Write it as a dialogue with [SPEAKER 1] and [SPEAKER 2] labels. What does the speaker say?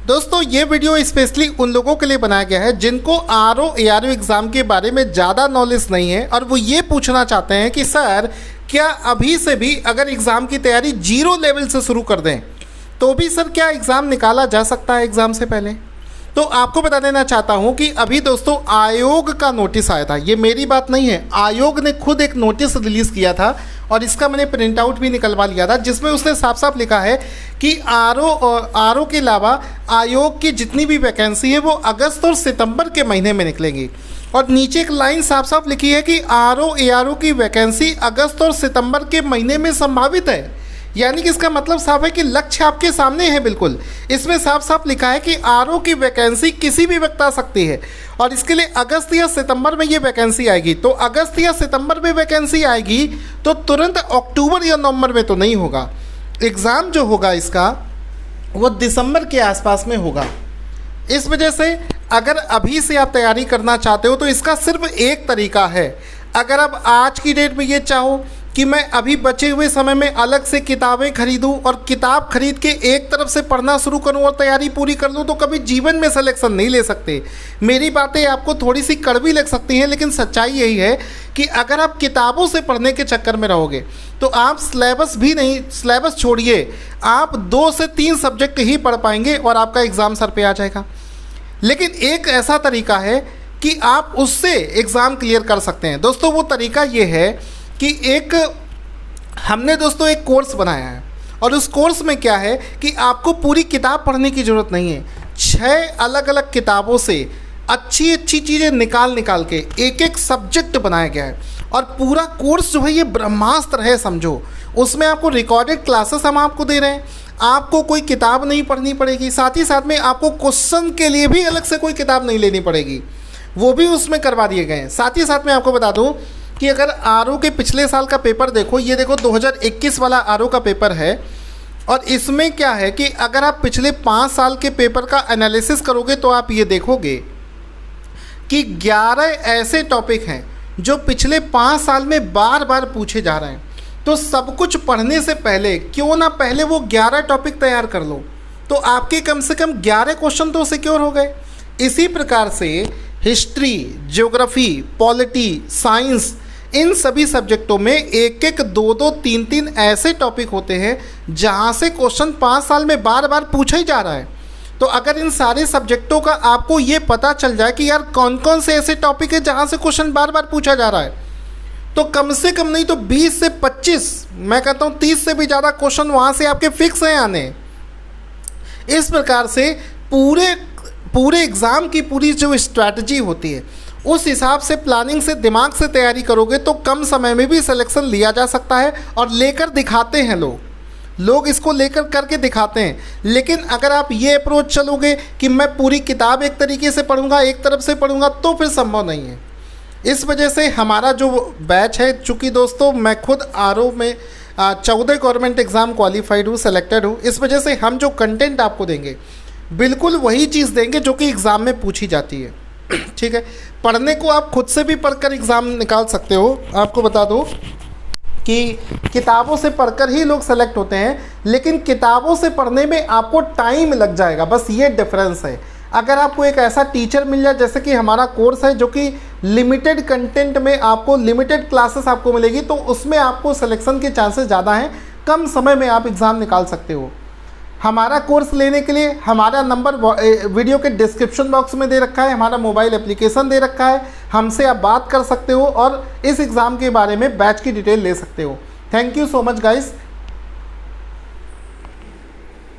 [SPEAKER 1] दोस्तों ये video specially उन लोगों के लिए बनाया गया है जिनको आरओ एआरओ एग्ज़ाम के बारे में ज़्यादा नॉलेज नहीं है और वो ये पूछना चाहते हैं कि सर क्या अभी से भी अगर एग्ज़ाम की तैयारी जीरो लेवल से शुरू कर दें तो भी सर क्या एग्ज़ाम निकाला जा सकता है एग्ज़ाम से पहले। तो आपको बता देना चाहता हूं कि अभी दोस्तों आयोग का नोटिस आया था, ये मेरी बात नहीं है, आयोग ने खुद एक नोटिस रिलीज़ किया था और इसका मैंने प्रिंट आउट भी निकलवा लिया था, जिसमें उसने साफ साफ लिखा है कि आरओ के अलावा आयोग की जितनी भी वैकेंसी है वो अगस्त और सितंबर के महीने में निकलेंगी। और नीचे एक लाइन साफ साफ लिखी है कि आरओ एआरओ की वैकेंसी अगस्त और सितंबर के महीने में संभावित है। यानी कि इसका मतलब साफ है कि लक्ष्य आपके सामने है। बिल्कुल इसमें साफ साफ लिखा है कि आरओ की वैकेंसी किसी भी वक्त आ सकती है और इसके लिए अगस्त या सितंबर में ये वैकेंसी आएगी। तो अगस्त या सितंबर में वैकेंसी आएगी तो तुरंत अक्टूबर या नवंबर में तो नहीं होगा। एग्ज़ाम जो होगा इसका वो दिसंबर के आसपास में होगा। इस वजह से अगर अभी से आप तैयारी करना चाहते हो तो इसका सिर्फ एक तरीका है। अगर आप आज की डेट में ये चाहो कि मैं अभी बचे हुए समय में अलग से किताबें खरीदूं और किताब खरीद के एक तरफ से पढ़ना शुरू करूं और तैयारी पूरी कर लूं तो कभी जीवन में सिलेक्शन नहीं ले सकते। मेरी बातें आपको थोड़ी सी कड़वी लग सकती हैं लेकिन सच्चाई यही है कि अगर आप किताबों से पढ़ने के चक्कर में रहोगे तो आप सिलेबस छोड़िए, आप 2 से 3 सब्जेक्ट ही पढ़ पाएंगे और आपका एग्ज़ाम सर पे आ जाएगा। लेकिन एक ऐसा तरीका है कि आप उससे एग्ज़ाम क्लियर कर सकते हैं। दोस्तों वो तरीका ये है कि हमने दोस्तों एक कोर्स बनाया है और उस कोर्स में क्या है कि आपको पूरी किताब पढ़ने की ज़रूरत नहीं है। 6 अलग अलग किताबों से अच्छी चीज़ें निकाल के एक सब्जेक्ट बनाया गया है और पूरा कोर्स जो है ये ब्रह्मास्त्र है समझो। उसमें आपको रिकॉर्डेड क्लासेस हम आपको दे रहे हैं, आपको कोई किताब नहीं पढ़नी पड़ेगी, साथ ही साथ में आपको क्वेश्चन के लिए भी अलग से कोई किताब नहीं लेनी पड़ेगी, वो भी उसमें करवा दिए गए हैं। साथ ही साथ में आपको बता दूं कि अगर आरओ के पिछले साल का पेपर देखो, ये देखो 2021 वाला आरओ का पेपर है और इसमें क्या है कि अगर आप पिछले 5 साल के पेपर का एनालिसिस करोगे तो आप ये देखोगे कि 11 ऐसे टॉपिक हैं जो पिछले 5 साल में बार बार पूछे जा रहे हैं। तो सब कुछ पढ़ने से पहले क्यों ना पहले वो 11 टॉपिक तैयार कर लो, तो आपके कम से कम 11 क्वेश्चन तो सिक्योर हो गए। इसी प्रकार से हिस्ट्री, ज्योग्राफी, पॉलिटी, साइंस, इन सभी सब्जेक्टों में 1-1, 2-2, 3-3 ऐसे टॉपिक होते हैं जहां से क्वेश्चन 5 साल में बार बार पूछा ही जा रहा है। तो अगर इन सारे सब्जेक्टों का आपको ये पता चल जाए कि यार कौन कौन से ऐसे टॉपिक है जहां से क्वेश्चन बार बार पूछा जा रहा है, तो कम से कम नहीं तो 20 से 25, मैं कहता हूँ 30 से भी ज़्यादा क्वेश्चन वहाँ से आपके फिक्स हैं आने। इस प्रकार से पूरे एग्ज़ाम की पूरी जो स्ट्रैटेजी होती है उस हिसाब से प्लानिंग से दिमाग से तैयारी करोगे तो कम समय में भी सिलेक्शन लिया जा सकता है और लेकर दिखाते हैं लोग इसको लेकर करके दिखाते हैं। लेकिन अगर आप ये अप्रोच चलोगे कि मैं पूरी किताब एक तरीके से पढ़ूंगा, एक तरफ से पढ़ूंगा, तो फिर संभव नहीं है। इस वजह से हमारा जो बैच है, चूँकि दोस्तों मैं खुद आरओ में 14 गवर्नमेंट एग्ज़ाम क्वालिफाइड हूँ, सेलेक्टेड हूँ, इस वजह से हम जो कंटेंट आपको देंगे बिल्कुल वही चीज़ देंगे जो कि एग्ज़ाम में पूछी जाती है। ठीक है, पढ़ने को आप खुद से भी पढ़कर एग्ज़ाम निकाल सकते हो। आपको बता दो कि किताबों से पढ़कर ही लोग सेलेक्ट होते हैं, लेकिन किताबों से पढ़ने में आपको टाइम लग जाएगा, बस ये डिफरेंस है। अगर आपको एक ऐसा टीचर मिल जाए, जैसे कि हमारा कोर्स है जो कि लिमिटेड कंटेंट में आपको लिमिटेड क्लासेस आपको मिलेगी, तो उसमें आपको सिलेक्शन के चांसेस ज़्यादा हैं, कम समय में आप एग्ज़ाम निकाल सकते हो। हमारा कोर्स लेने के लिए हमारा नंबर वीडियो के डिस्क्रिप्शन बॉक्स में दे रखा है, हमारा मोबाइल एप्लीकेशन दे रखा है, हमसे आप बात कर सकते हो और इस एग्ज़ाम के बारे में बैच की डिटेल ले सकते हो। Thank you so much guys.